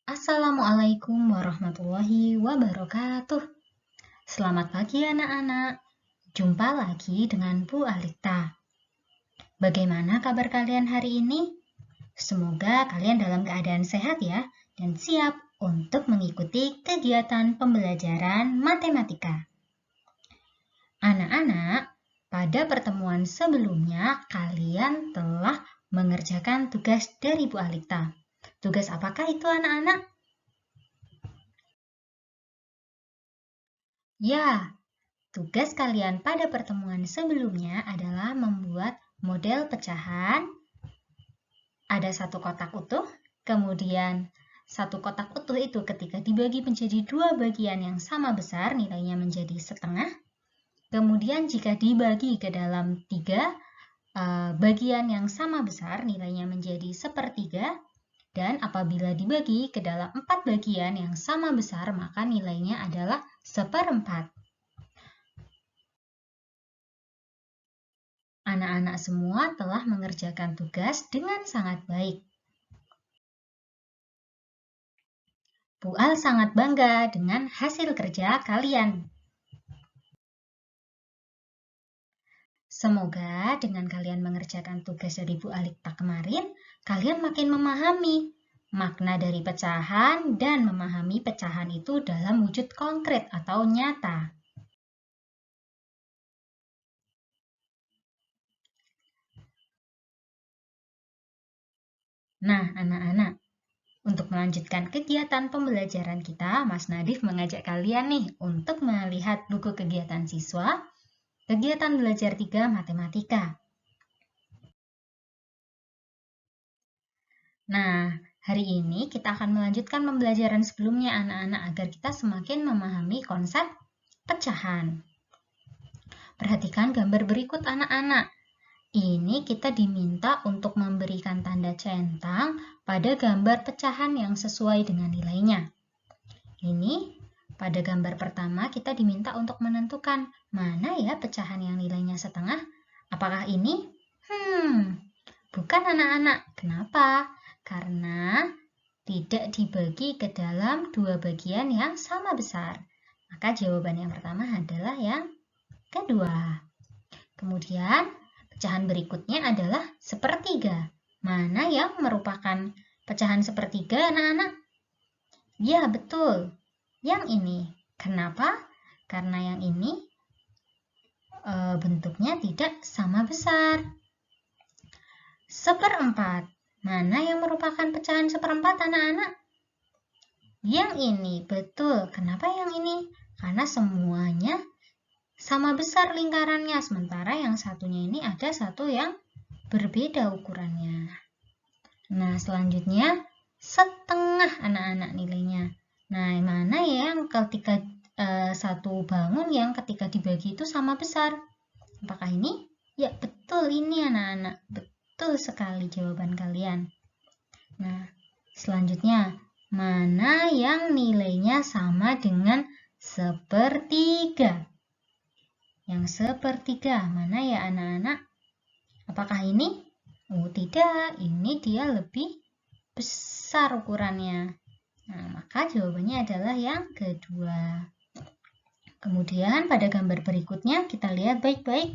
Assalamualaikum warahmatullahi wabarakatuh. Selamat pagi anak-anak. Jumpa lagi dengan Bu Alita. Bagaimana kabar kalian hari ini? Semoga kalian dalam keadaan sehat ya dan siap untuk mengikuti kegiatan pembelajaran matematika. Anak-anak, pada pertemuan sebelumnya kalian telah mengerjakan tugas dari Bu Alita. Tugas apakah itu anak-anak? Ya, tugas kalian pada pertemuan sebelumnya adalah membuat model pecahan. Ada satu kotak utuh, kemudian satu kotak utuh itu ketika dibagi menjadi dua bagian yang sama besar, nilainya menjadi setengah. Kemudian jika dibagi ke dalam tiga bagian yang sama besar, nilainya menjadi sepertiga. Dan apabila dibagi ke dalam 4 bagian yang sama besar, maka nilainya adalah seperempat. Anak-anak semua telah mengerjakan tugas dengan sangat baik. Bu Al sangat bangga dengan hasil kerja kalian. Semoga dengan kalian mengerjakan tugas dari Bu Alita kemarin, kalian makin memahami makna dari pecahan dan memahami pecahan itu dalam wujud konkret atau nyata. Nah, anak-anak, untuk melanjutkan kegiatan pembelajaran kita, Mas Nadif mengajak kalian nih untuk melihat buku kegiatan siswa, kegiatan belajar 3 matematika. Nah, hari ini kita akan melanjutkan pembelajaran sebelumnya anak-anak agar kita semakin memahami konsep pecahan. Perhatikan gambar berikut anak-anak. Ini kita diminta untuk memberikan tanda centang pada gambar pecahan yang sesuai dengan nilainya. Ini pada gambar pertama kita diminta untuk menentukan mana ya pecahan yang nilainya setengah. Apakah ini? Bukan anak-anak. Kenapa? Karena tidak dibagi ke dalam dua bagian yang sama besar. Maka jawaban yang pertama adalah yang kedua. Kemudian pecahan berikutnya adalah sepertiga. Mana yang merupakan pecahan sepertiga anak-anak? Ya, betul. Yang ini. Kenapa? Karena yang ini bentuknya tidak sama besar. Seperempat. Mana yang merupakan pecahan seperempat anak-anak? Yang ini, betul. Kenapa yang ini? Karena semuanya sama besar lingkarannya, sementara yang satunya ini ada satu yang berbeda ukurannya. Nah, selanjutnya setengah anak-anak nilainya. Nah, mana yang ketika satu bangun yang ketika dibagi itu sama besar? Apakah ini? Ya, betul ini anak-anak. Betul sekali jawaban kalian. Nah, selanjutnya, mana yang nilainya sama dengan sepertiga? Yang sepertiga, mana ya anak-anak? Apakah ini? Oh, tidak. Ini dia lebih besar ukurannya. Nah, maka jawabannya adalah yang kedua. Kemudian pada gambar berikutnya kita lihat baik-baik.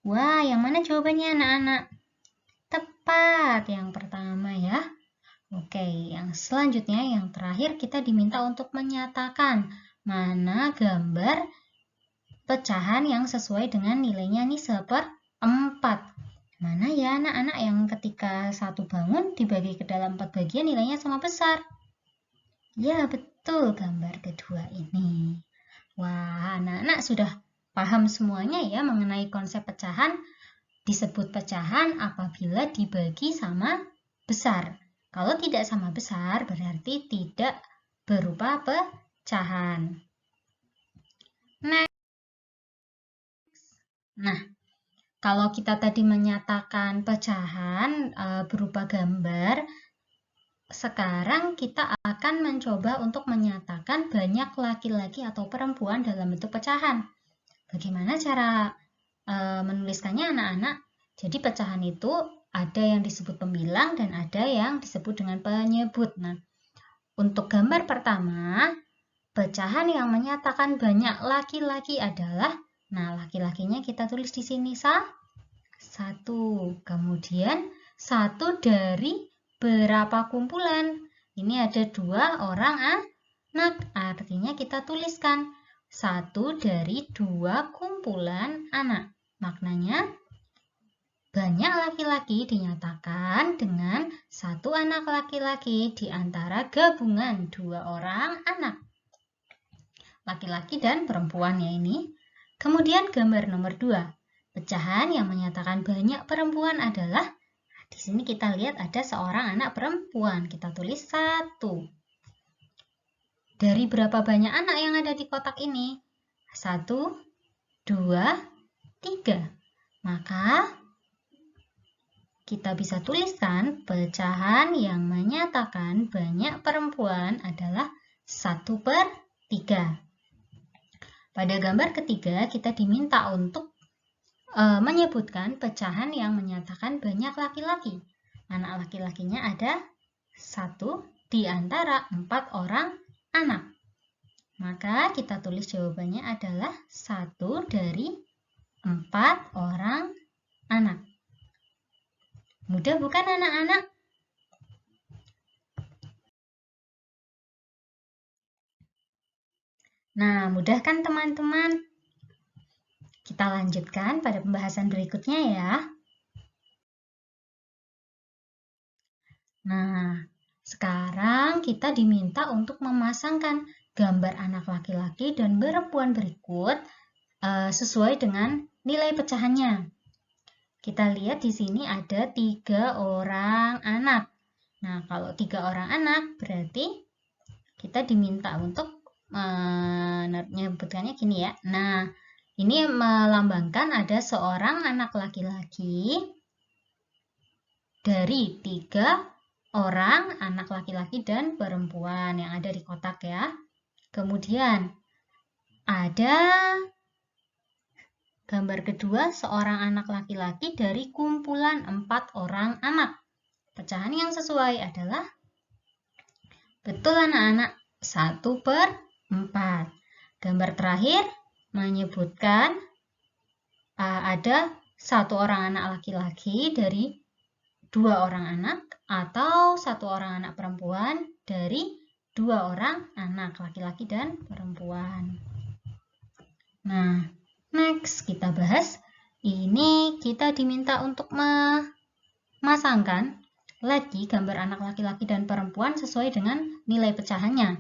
Wah, yang mana jawabannya anak-anak? Tepat, yang pertama ya. Oke, yang selanjutnya, yang terakhir kita diminta untuk menyatakan mana gambar pecahan yang sesuai dengan nilainya nih seperempat. Mana ya anak-anak yang ketika satu bangun dibagi ke dalam 4 bagian nilainya sama besar? Ya, betul gambar kedua ini. Wah, anak-anak sudah paham semuanya ya mengenai konsep pecahan. Disebut pecahan apabila dibagi sama besar. Kalau tidak sama besar berarti tidak berupa pecahan. Nah, kalau kita tadi menyatakan pecahan berupa gambar, sekarang kita akan mencoba untuk menyatakan banyak laki-laki atau perempuan dalam bentuk pecahan. Bagaimana cara menuliskannya anak-anak? Jadi pecahan itu ada yang disebut pembilang dan ada yang disebut dengan penyebut. Nah, Untuk gambar pertama, pecahan yang menyatakan banyak laki-laki adalah, nah laki-lakinya kita tulis di sini satu. Kemudian satu dari berapa kumpulan? Ini ada 2 orang anak, artinya kita tuliskan 1 dari 2 kumpulan anak. Maknanya banyak laki-laki dinyatakan dengan 1 anak laki-laki di antara gabungan 2 orang anak. Laki-laki dan perempuan ya ini. Kemudian gambar nomor 2. Pecahan yang menyatakan banyak perempuan adalah, di sini kita lihat ada seorang anak perempuan. Kita tulis 1. Dari berapa banyak anak yang ada di kotak ini? 1, 2, 3. Maka kita bisa tuliskan pecahan yang menyatakan banyak perempuan adalah 1/3. Pada gambar ketiga, kita diminta untuk menyebutkan pecahan yang menyatakan banyak laki-laki. Anak laki-lakinya ada 1 di antara 4 orang anak. Maka kita tulis jawabannya adalah 1 dari 4 orang anak. Mudah bukan anak-anak? Nah, mudah kan teman-teman? Kita lanjutkan pada pembahasan berikutnya ya. Nah, sekarang kita diminta untuk memasangkan gambar anak laki-laki dan perempuan berikut sesuai dengan nilai pecahannya. Kita lihat di sini ada 3 orang anak. Nah, kalau 3 orang anak berarti kita diminta untuk menyebutkannya gini ya. Nah, ini melambangkan ada seorang anak laki-laki dari 3 orang anak laki-laki dan perempuan yang ada di kotak ya. Kemudian ada gambar kedua, seorang anak laki-laki dari kumpulan 4 orang anak. Pecahan yang sesuai adalah, betul anak-anak, 1/4. Gambar terakhir menyebutkan ada 1 orang anak laki-laki dari 2 orang anak atau 1 orang anak perempuan dari 2 orang anak laki-laki dan perempuan. Nah, next kita bahas, ini kita diminta untuk memasangkan lagi gambar anak laki-laki dan perempuan sesuai dengan nilai pecahannya.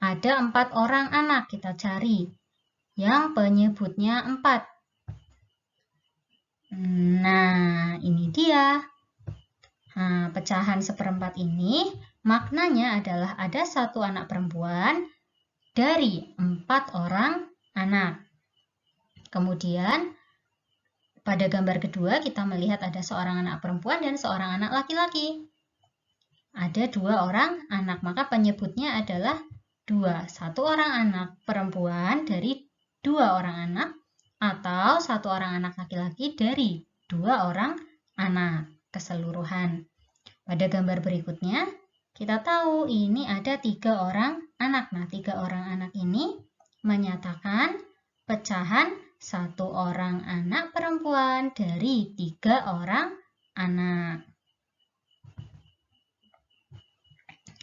Ada 4 orang anak, kita cari yang penyebutnya 4. Nah, ini dia. Nah, pecahan 1/4 ini maknanya adalah ada 1 anak perempuan dari 4 orang anak. Kemudian pada gambar kedua kita melihat ada seorang anak perempuan dan seorang anak laki-laki. Ada 2 orang anak, maka penyebutnya adalah 2. 1 orang anak perempuan dari 2 orang anak atau 1 orang anak laki-laki dari 2 orang anak keseluruhan. Pada gambar berikutnya kita tahu ini ada 3 orang anak. Nah, 3 orang anak ini menyatakan pecahan 1 orang anak perempuan dari 3 orang anak.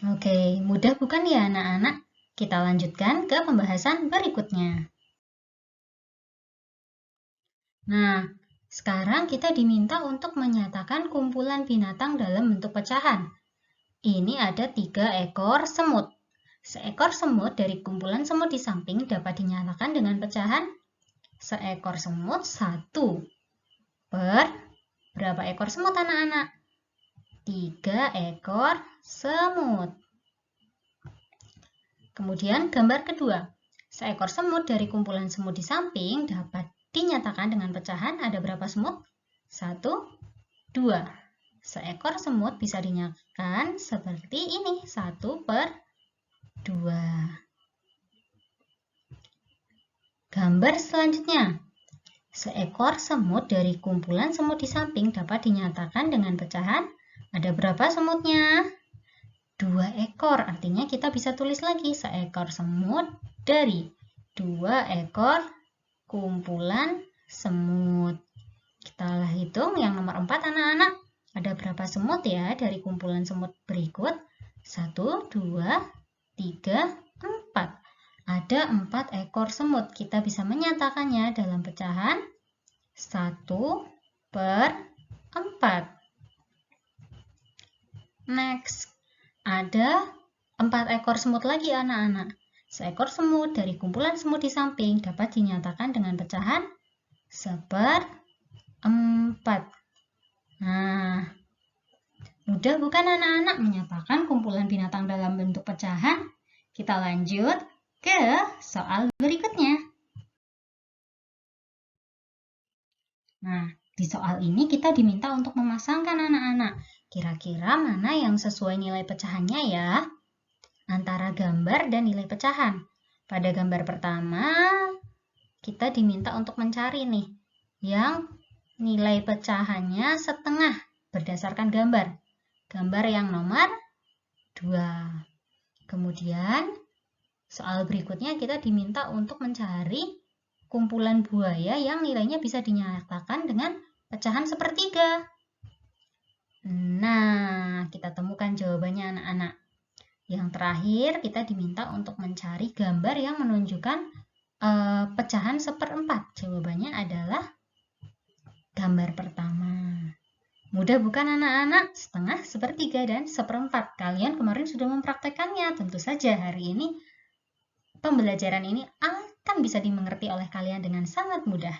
Oke, mudah bukan ya anak-anak? Kita lanjutkan ke pembahasan berikutnya. Nah, sekarang kita diminta untuk menyatakan kumpulan binatang dalam bentuk pecahan. Ini ada 3 ekor semut. Seekor semut dari kumpulan semut di samping dapat dinyatakan dengan pecahan seekor semut 1 per berapa ekor semut anak-anak? 3 ekor semut. Kemudian gambar kedua. Seekor semut dari kumpulan semut di samping dapat dinyatakan dengan pecahan ada berapa semut? 1, 2. Seekor semut bisa dinyatakan seperti ini, 1/2. Gambar selanjutnya. Seekor semut dari kumpulan semut di samping dapat dinyatakan dengan pecahan ada berapa semutnya? 2 ekor. Artinya kita bisa tulis lagi seekor semut dari 2 ekor kumpulan semut. Kita hitung yang nomor 4 anak-anak. Ada berapa semut ya dari kumpulan semut berikut? 1, 2, 3, 4. Ada 4 ekor semut. Kita bisa menyatakannya dalam pecahan 1/4. Next, ada 4 ekor semut lagi anak-anak. Seekor semut dari kumpulan semut di samping dapat dinyatakan dengan pecahan 1/4. Nah, mudah bukan anak-anak menyatakan kumpulan binatang dalam bentuk pecahan? Kita lanjut ke soal berikutnya. Nah, di soal ini kita diminta untuk memasangkan anak-anak. Kira-kira mana yang sesuai nilai pecahannya ya? Antara gambar dan nilai pecahan. Pada gambar pertama, kita diminta untuk mencari nih, yang nilai pecahannya setengah berdasarkan gambar. Gambar yang nomor 2. Kemudian, soal berikutnya kita diminta untuk mencari kumpulan buaya yang nilainya bisa dinyatakan dengan pecahan 1/3. Nah, kita temukan jawabannya anak-anak. Yang terakhir, kita diminta untuk mencari gambar yang menunjukkan pecahan 1/4. Jawabannya adalah gambar pertama. Mudah bukan anak-anak? Setengah, 1/3, dan 1/4. Kalian kemarin sudah mempraktekannya. Tentu saja hari ini pembelajaran ini akan bisa dimengerti oleh kalian dengan sangat mudah.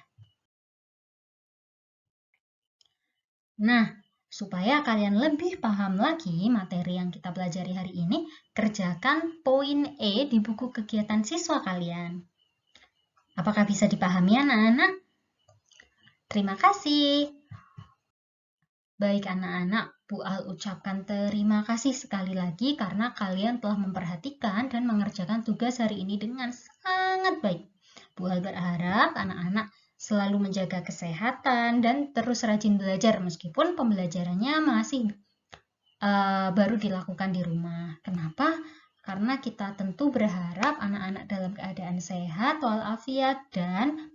Nah, supaya kalian lebih paham lagi materi yang kita pelajari hari ini, kerjakan poin E di buku kegiatan siswa kalian. Apakah bisa dipahami anak-anak? Terima kasih. Baik anak-anak, Bu Al ucapkan terima kasih sekali lagi karena kalian telah memperhatikan dan mengerjakan tugas hari ini dengan sangat baik. Bu Al berharap anak-anak selalu menjaga kesehatan dan terus rajin belajar meskipun pembelajarannya masih baru dilakukan di rumah. Kenapa? Karena kita tentu berharap anak-anak dalam keadaan sehat walafiat dan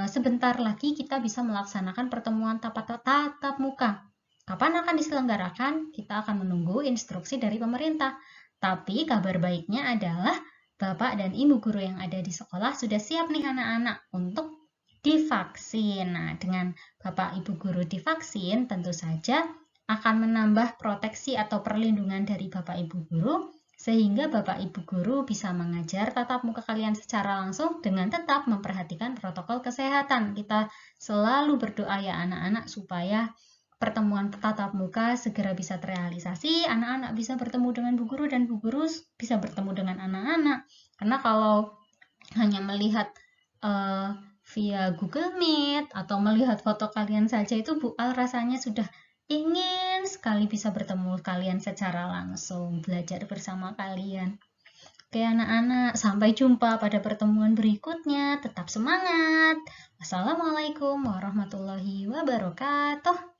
sebentar lagi kita bisa melaksanakan pertemuan tatap muka. Kapan akan diselenggarakan? Kita akan menunggu instruksi dari pemerintah. Tapi kabar baiknya adalah Bapak dan Ibu guru yang ada di sekolah sudah siap nih anak-anak untuk divaksin. Nah, dengan Bapak Ibu guru divaksin tentu saja akan menambah proteksi atau perlindungan dari Bapak Ibu guru sehingga Bapak Ibu guru bisa mengajar tatap muka kalian secara langsung dengan tetap memperhatikan protokol kesehatan. Kita selalu berdoa ya anak-anak supaya pertemuan tatap muka segera bisa terrealisasi, anak-anak bisa bertemu dengan bu guru dan bu guru bisa bertemu dengan anak-anak. Karena kalau hanya melihat via Google Meet atau melihat foto kalian saja itu Bu Al rasanya sudah ingin sekali bisa bertemu kalian secara langsung, belajar bersama kalian. Oke anak-anak, sampai jumpa pada pertemuan berikutnya. Tetap semangat. Wassalamualaikum warahmatullahi wabarakatuh.